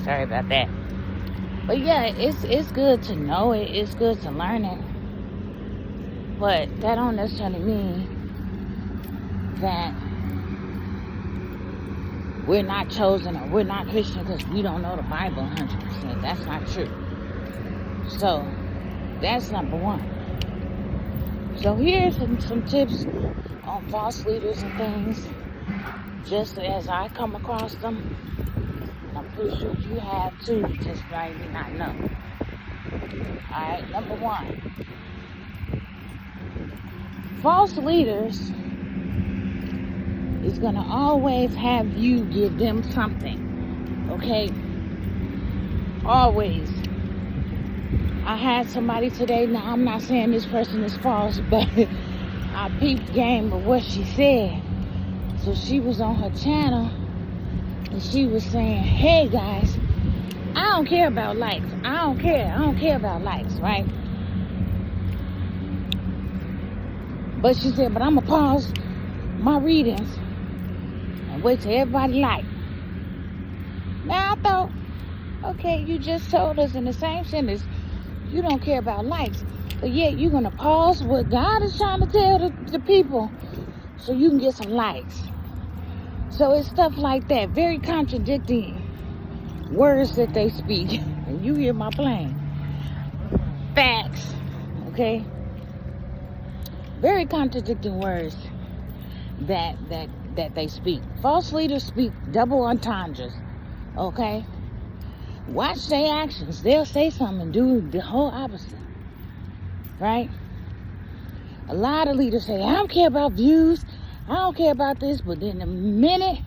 Sorry about that. But yeah, it's good to know it. It's good to learn it. But that don't necessarily mean that we're not chosen or we're not Christian because we don't know the Bible 100%. That's not true. So that's number one. So here's some tips on false leaders and things, just as I come across them. I'm pretty sure you have too, just might not know. Alright, number one. False leaders is going to always have you give them something. Okay? Always. I had somebody today, now I'm not saying this person is false, but I peeped game of what she said. So she was on her channel and she was saying, hey guys, I don't care about likes. I don't care about likes, right? But she said, but I'm going to pause my readings and wait till everybody like. Now I thought, okay, you just told us in the same sentence you don't care about likes, but yet you're going to pause what God is trying to tell the people so you can get some likes. So it's stuff like that, very contradicting words that they speak. And you hear my plane. Facts, okay? Very contradicting words that they speak. False leaders speak double entendres, okay? Watch their actions. They'll say something and do the whole opposite, right? A lot of leaders say, I don't care about views, I don't care about this, but then the minute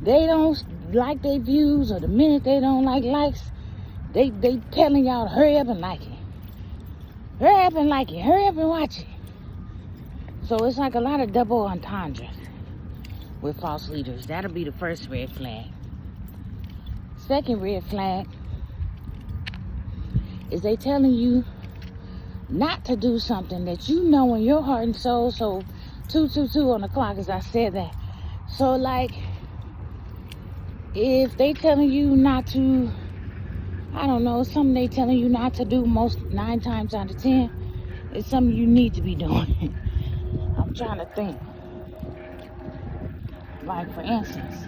they don't like their views or the minute they don't like likes, they telling y'all to hurry up and like it. Hurry up and like it. Hurry up and watch it. So it's like a lot of double entendres with false leaders. That'll be the first red flag. Second red flag is they telling you not to do something that you know in your heart and soul. So 222 on the clock, as I said that. So like, if they telling you not to, I don't know, something they telling you not to do most 9 times out of 10, it's something you need to be doing. I'm trying to think. Like for instance,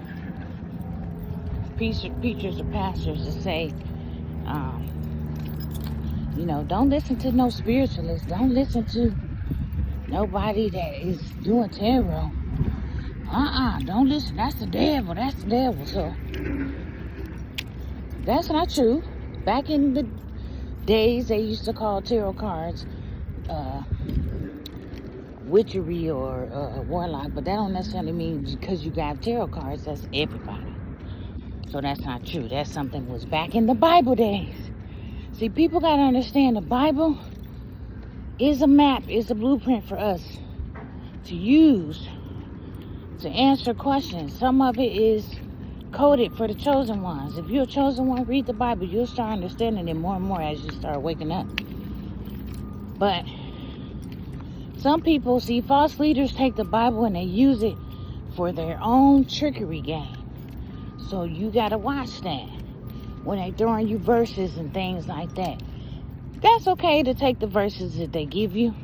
preachers or pastors that say, you know, don't listen to no spiritualists. Don't listen to nobody that is doing tarot. Don't listen. That's the devil. That's the devil. So that's not true. Back in the days, they used to call tarot cards witchery or warlock, but that don't necessarily mean because you got tarot cards, that's everybody. So that's not true. That's something was back in the Bible days. See, people got to understand the Bible is a map, is a blueprint for us to use to answer questions. Some of it is coded for the chosen ones. If you're a chosen one, read the Bible. You'll start understanding it more and more as you start waking up. But some people, see, false leaders take the Bible and they use it for their own trickery game. So you got to watch that when they throwing you verses and things like that. That's okay to take the verses that they give you,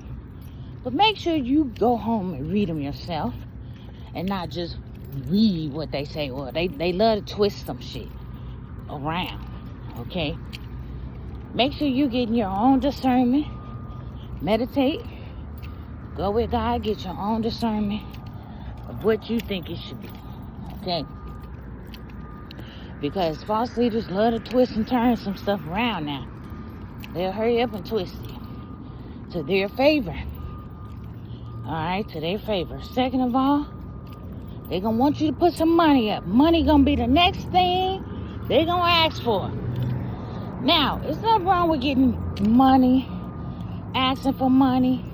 but make sure you go home and read them yourself and not just read what they say. Well, they love to twist some shit around, okay? Make sure you getting your own discernment. Meditate. Go with God. Get your own discernment of what you think it should be, okay? Because false leaders love to twist and turn some stuff around now. They'll hurry up and twist it to their favor. Alright, to their favor. Second of all, they're going to want you to put some money up. Money going to be the next thing they're going to ask for. Now, it's nothing wrong with getting money, asking for money.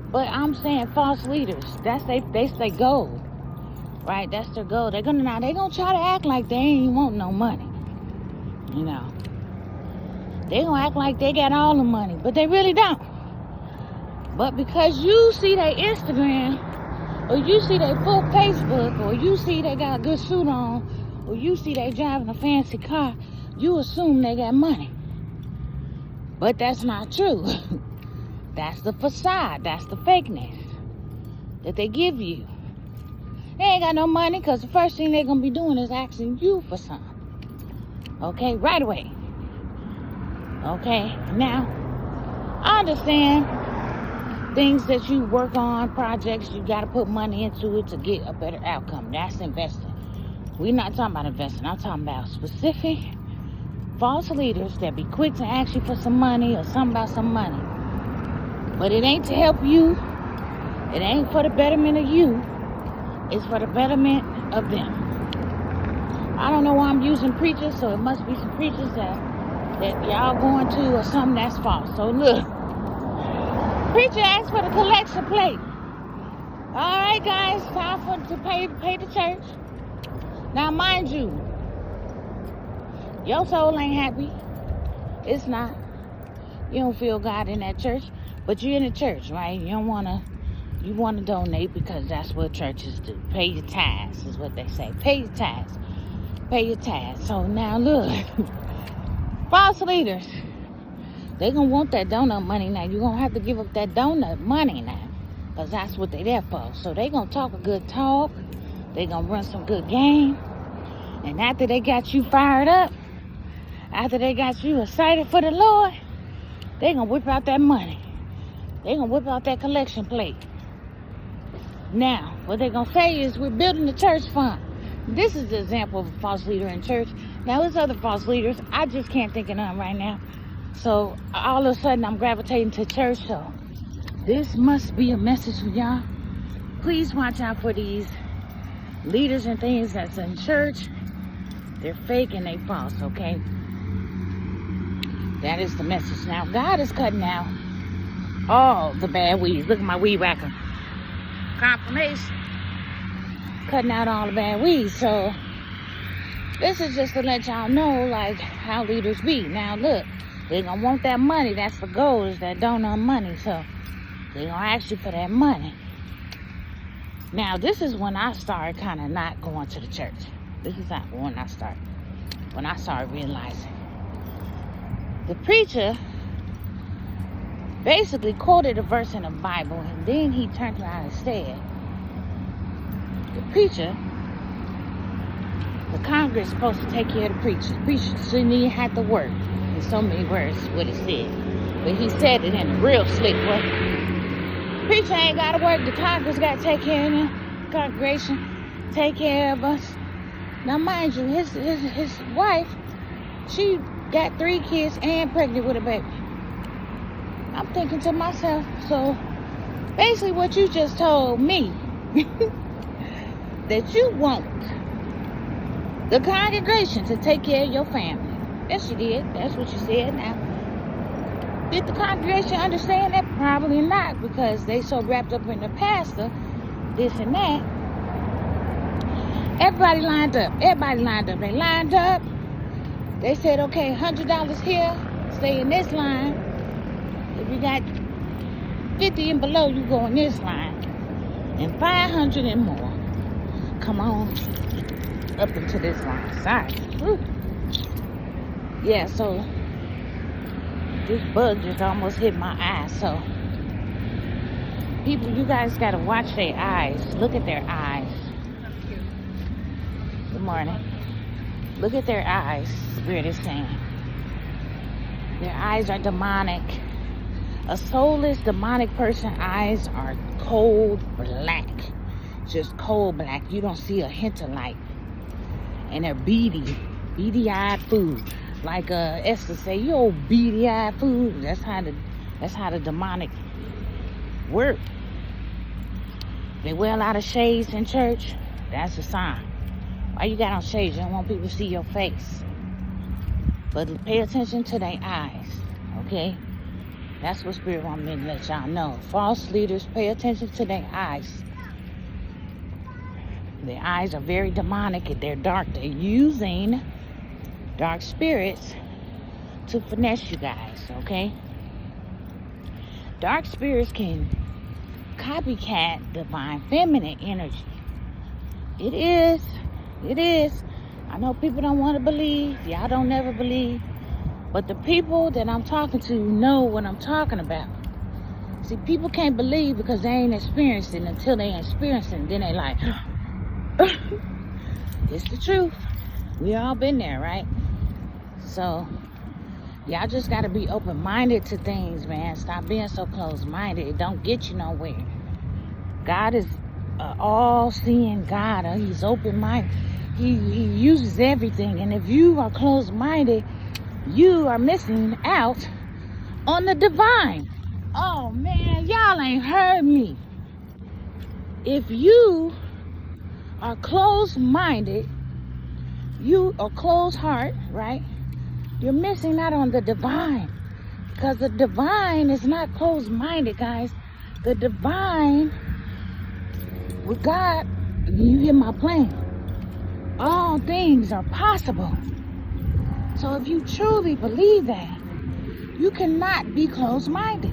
But I'm saying false leaders, that's their goal. Right, that's their goal. They're gonna try to act like they ain't want no money. You know, they gonna act like they got all the money, but they really don't. But because you see their Instagram, or you see their full Facebook, or you see they got a good suit on, or you see they driving a fancy car, you assume they got money. But that's not true. That's the facade. That's the fakeness that they give you. They ain't got no money because the first thing they're going to be doing is asking you for some. Okay, right away. Okay, now, I understand things that you work on, projects, you got to put money into it to get a better outcome. That's investing. We're not talking about investing. I'm talking about specific false leaders that be quick to ask you for some money or something about some money. But it ain't to help you. It ain't for the betterment of you. It's for the betterment of them. I don't know why I'm using preachers, so it must be some preachers that y'all going to or something that's false. So look, preacher asked for the collection plate. All right, guys, time to pay the church. Now, mind you, your soul ain't happy. It's not. You don't feel God in that church, but you're in the church, right? You want to donate because that's what churches do. Pay your tithes is what they say. Pay your tithes. Pay your tithes. So now look, false leaders, they gonna want that donut money now. You're gonna have to give up that donut money now, because that's what they there for. So they gonna talk a good talk. They gonna run some good game. And after they got you fired up, after they got you excited for the Lord, they gonna whip out that money. They gonna whip out that collection plate. Now, what they gonna say is, we're building the church fund. This is the example of a false leader in church. Now, there's other false leaders. I just can't think of none right now. So, all of a sudden, I'm gravitating to church. So, this must be a message for y'all. Please watch out for these leaders and things that's in church. They're fake and they false, okay? That is the message. Now, God is cutting out all the bad weeds. Look at my weed whacker. Confirmation. Cutting out all the bad weeds. So, this is just to let y'all know, like, how leaders be. Now, look, they're going to want that money. That's the goal, is that donut money. So, they're going to ask you for that money. Now, this is when I started kind of not going to the church. This is not when I started realizing. The preacher basically quoted a verse in the Bible, and then he turned around and said, the preacher, the Congress is supposed to take care of the preacher. The preacher shouldn't even have to work. In so many words, what he said. But he said it in a real slick way. The preacher ain't got to work. The Congress got to take care of him. The congregation take care of us. Now, mind you, his wife, she got 3 kids and pregnant with a baby. I'm thinking to myself, so basically what you just told me, that you want the congregation to take care of your family. Yes, you did. That's what you said. Now, did the congregation understand that? Probably not, because they so wrapped up in the pastor, this and that. Everybody lined up. They lined up. They said, okay, $100 here. Stay in this line. If you got 50 and below, you go in this line. And 500 and more, come on up into this line. Sorry. Woo. Yeah, so this bug just almost hit my eye. So people, you guys got to watch their eyes. Look at their eyes. Good morning. Look at their eyes. Spirit is saying their eyes are demonic. A soulless demonic person's eyes are cold black. Just cold black. You don't see a hint of light. And they're beady-eyed food. Like Esther say, you old beady-eyed food. That's how the demonic work. They wear a lot of shades in church. That's a sign. Why you got on shades? You don't want people to see your face. But pay attention to their eyes. Okay? That's what Spirit wants me to let y'all know. False leaders, pay attention to their eyes. Their eyes are very demonic and they're dark. They're using dark spirits to finesse you guys, okay? Dark spirits can copycat divine feminine energy. It is. I know people don't want to believe. Y'all don't never believe. But the people that I'm talking to know what I'm talking about. See, people can't believe because they ain't experienced it until they experience it. And then they like, it's the truth. We all been there, right? So, y'all just got to be open-minded to things, man. Stop being so closed-minded. It don't get you nowhere. God is all-seeing God. He's open-minded. He uses everything. And if you are closed-minded, you are missing out on the divine. Oh, man, y'all ain't heard me. If you are closed-minded, you are closed heart, right? You're missing out on the divine. Because the divine is not closed-minded, guys. The divine, with God, you hear my plan. All things are possible. So if you truly believe that, you cannot be closed-minded.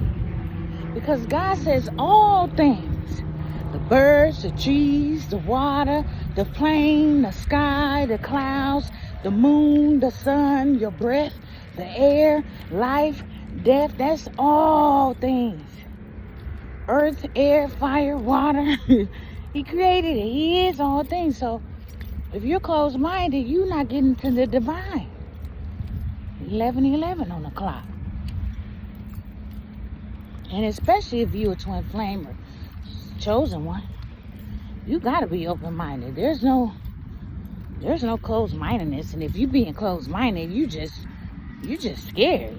Because God says all things. The birds, the trees, the water, the plane, the sky, the clouds, the moon, the sun, your breath, the air, life, death. That's all things. Earth, air, fire, water. He created it. He is all things. So if you're closed-minded, you're not getting to the divine. 11:11 on the clock. And especially if you're a twin flame or chosen one, you gotta be open-minded. There's no closed-mindedness. And if you being closed-minded, you just scared.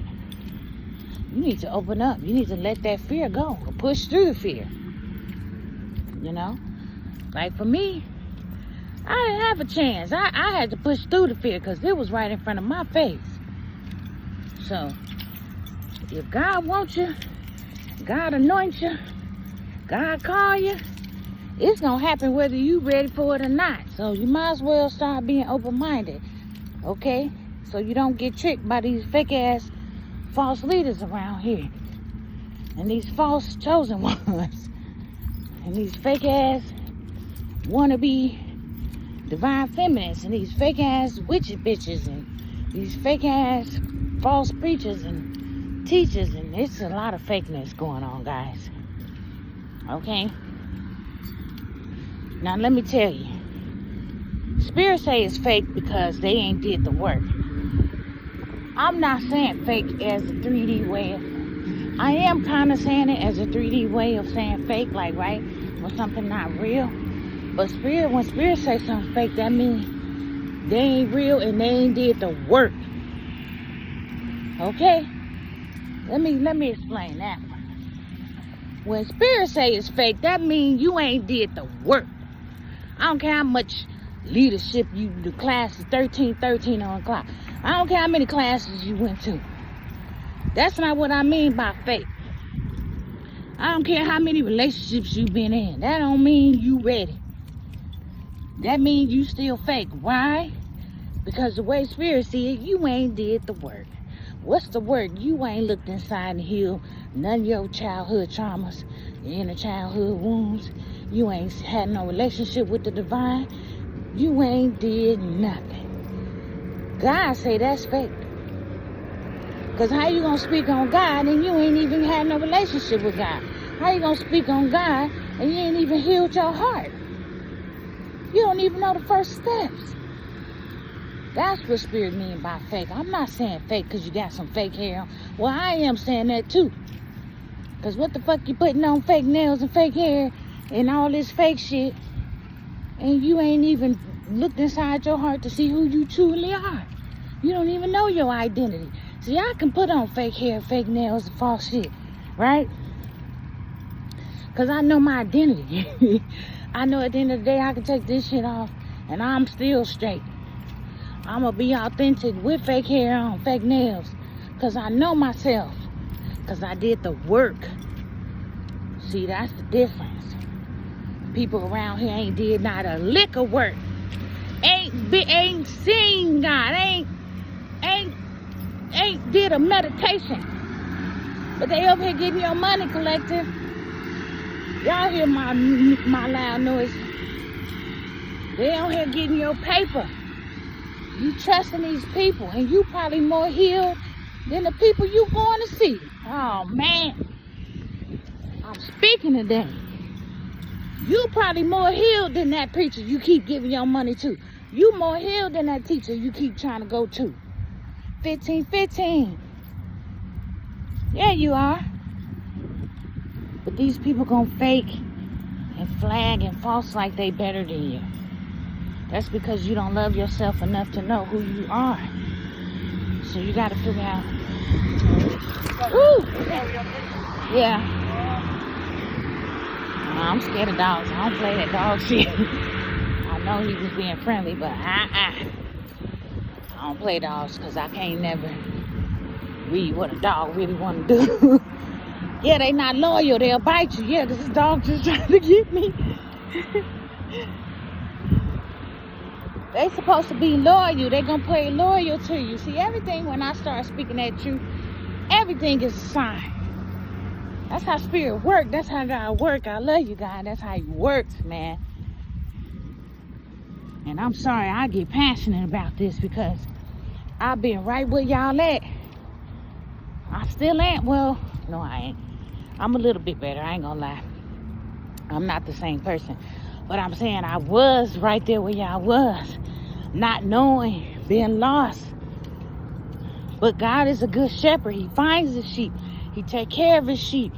You need to open up. You need to let that fear go or push through the fear. You know, like for me, I didn't have a chance. I had to push through the fear because it was right in front of my face. So if God wants you, God anoints you, God call you, it's going to happen whether you ready for it or not. So you might as well start being open-minded, okay? So you don't get tricked by these fake-ass false leaders around here. And these false chosen ones. And these fake-ass wannabe divine feminists. And these fake-ass witchy bitches. And these fake-ass false preachers and teachers. And it's a lot of fakeness going on, guys. Okay? Now, let me tell you. Spirits say it's fake because they ain't did the work. I'm not saying fake as a 3D way. I am kind of saying it as a 3D way of saying fake, like, right? When something not real. But when spirit say something fake, that means they ain't real and they ain't did the work. Okay? Let me explain that one. When spirit say it's fake, that means you ain't did the work. I don't care how much leadership the class is 13 on the clock. I don't care how many classes you went to. That's not what I mean by fake. I don't care how many relationships you've been in. That don't mean you ready. That means you still fake. Why? Because the way spirit see it, you ain't did the work. What's the work? You ain't looked inside and healed none of your childhood traumas, your inner childhood wounds. You ain't had no relationship with the divine. You ain't did nothing. God say that's fake. Because how you going to speak on God and you ain't even had no relationship with God? How you going to speak on God and you ain't even healed your heart? You don't even know the first steps. That's what spirit mean by fake. I'm not saying fake because you got some fake hair on. Well, I am saying that too. Because what the fuck you putting on fake nails and fake hair and all this fake shit and you ain't even looked inside your heart to see who you truly are. You don't even know your identity. See, I can put on fake hair, fake nails, and false shit, right? Because I know my identity. I know at the end of the day I can take this shit off and I'm still straight. I'm going to be authentic with fake hair on, fake nails. Because I know myself. Because I did the work. See, that's the difference. People around here ain't did not a lick of work. Ain't seen God. Ain't did a meditation. But they up here getting your money collected. Y'all hear my loud noise. They out here getting your paper. You trusting these people, and you probably more healed than the people you going to see. Oh man, I'm speaking to them. You probably more healed than that preacher you keep giving your money to. You more healed than that teacher you keep trying to go to. 15. Yeah, you are. But these people gonna fake and flag and false like they better than you. That's because you don't love yourself enough to know who you are. So you gotta figure out. Woo! Yeah. I'm scared of dogs. I don't play that dog shit. I know he was being friendly, but I don't play dogs because I can't never read what a dog really want to do. Yeah, they not loyal. They'll bite you. Yeah, this dog just trying to get me. They supposed to be loyal. They gonna play loyal to you. See, everything when I start speaking that truth, everything is a sign. That's how spirit work. That's how God work. I love you, God. That's how he works, man. And I'm sorry I get passionate about this because I've been right where y'all at. I still ain't. Well, no, I ain't. I'm a little bit better. I ain't gonna lie. I'm not the same person. But I'm saying I was right there where y'all was. Not knowing, being lost. But God is a good shepherd. He finds the sheep. He take care of his sheep.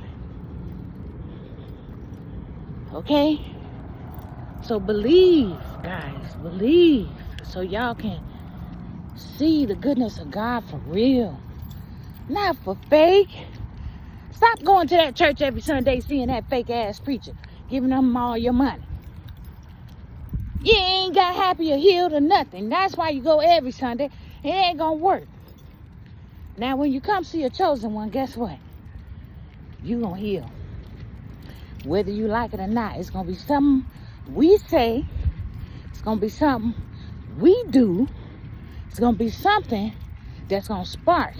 Okay? So believe, guys. Believe. So y'all can see the goodness of God for real. Not for fake. Stop going to that church every Sunday seeing that fake ass preacher. Giving them all your money. You ain't got happy or healed or nothing. That's why you go every Sunday. It ain't gonna work. Now when you come see a chosen one, guess what? You gonna heal. Whether you like it or not, it's gonna be something we say. It's gonna be something we do. It's gonna be something that's gonna spark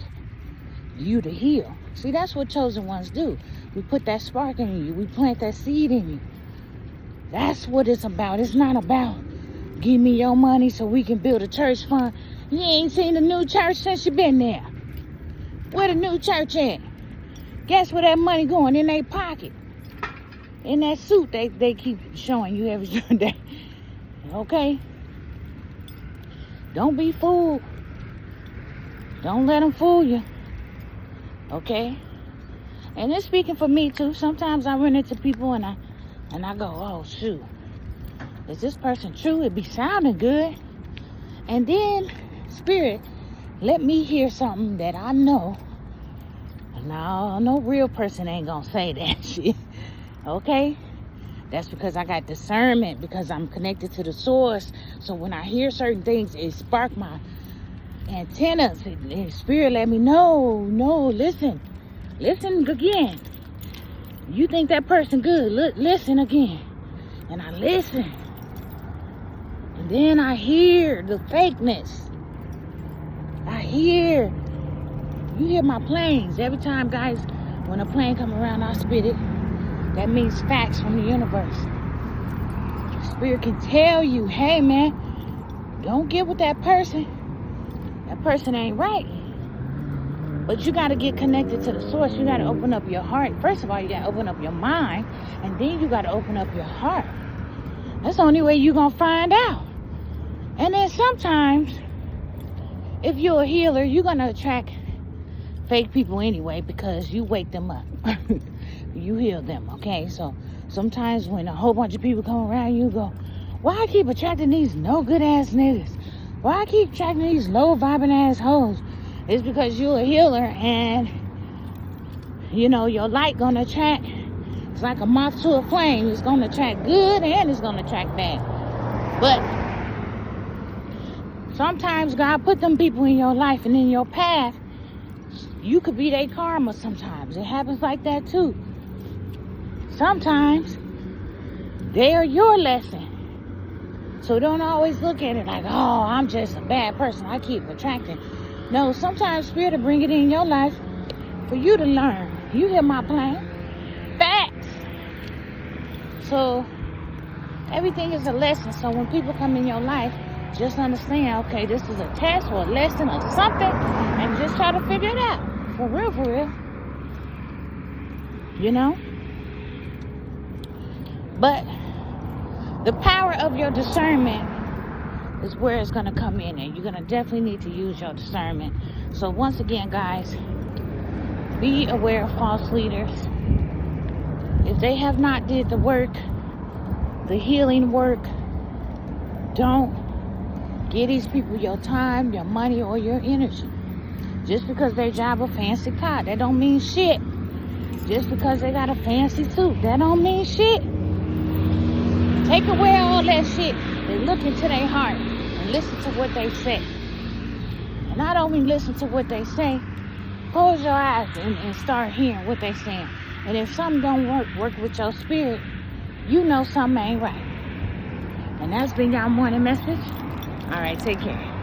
you to heal. See, that's what chosen ones do. We put that spark in you. We plant that seed in you. That's what it's about. It's not about give me your money so we can build a church fund. You ain't seen the new church since you been there. Where the new church at? Guess where that money going? In their pocket. In that suit they keep showing you every Sunday. Okay? Don't be fooled. Don't let them fool you. Okay? And it's speaking for me too. Sometimes I run into people and I go, oh shoot, is this person true? It be sounding good. And then spirit let me hear something that I know. No real person ain't gonna say that shit. Okay? That's because I got discernment, because I'm connected to the source. So when I hear certain things, it spark my antennas. And spirit let me know, no, listen again. You think that person good, listen again. And I listen. And then I hear the fakeness. You hear my planes. Every time, guys, when a plane come around, I spit it. That means facts from the universe. Spirit can tell you, hey man, don't get with that person. That person ain't right. But you got to get connected to the source. You got to open up your heart. First of all, you got to open up your mind. And then you got to open up your heart. That's the only way you're going to find out. And then sometimes, if you're a healer, you're going to attract fake people anyway because you wake them up. You heal them, okay? So sometimes when a whole bunch of people come around, you go, why I keep attracting these no good ass niggas? Why I keep attracting these low vibing ass hoes? It's because you're a healer and, you know, your light gonna attract. It's like a moth to a flame. It's gonna attract good and it's gonna attract bad. But sometimes God put them people in your life and in your path. You could be their karma sometimes. It happens like that too. Sometimes they are your lesson. So don't always look at it like, oh, I'm just a bad person. I keep attracting. No, sometimes spirit will bring it in your life for you to learn. You hear my plan? Facts. So everything is a lesson. So when people come in your life, Just understand, okay, this is a test or a lesson or something, and just try to figure it out. For real, for real. You know? But the power of your discernment is where it's going to come in, and you're going to definitely need to use your discernment. So once again, guys, be aware of false leaders. If they have not did the work, the healing work, don't give these people your time, your money, or your energy. Just because they drive a fancy car, that don't mean shit. Just because they got a fancy suit, that don't mean shit. Take away all that shit and look into their heart and listen to what they say. And not only listen to what they say, close your eyes and start hearing what they're saying. And if something don't work with your spirit, you know something ain't right. And that's been y'all morning message. All right, take care.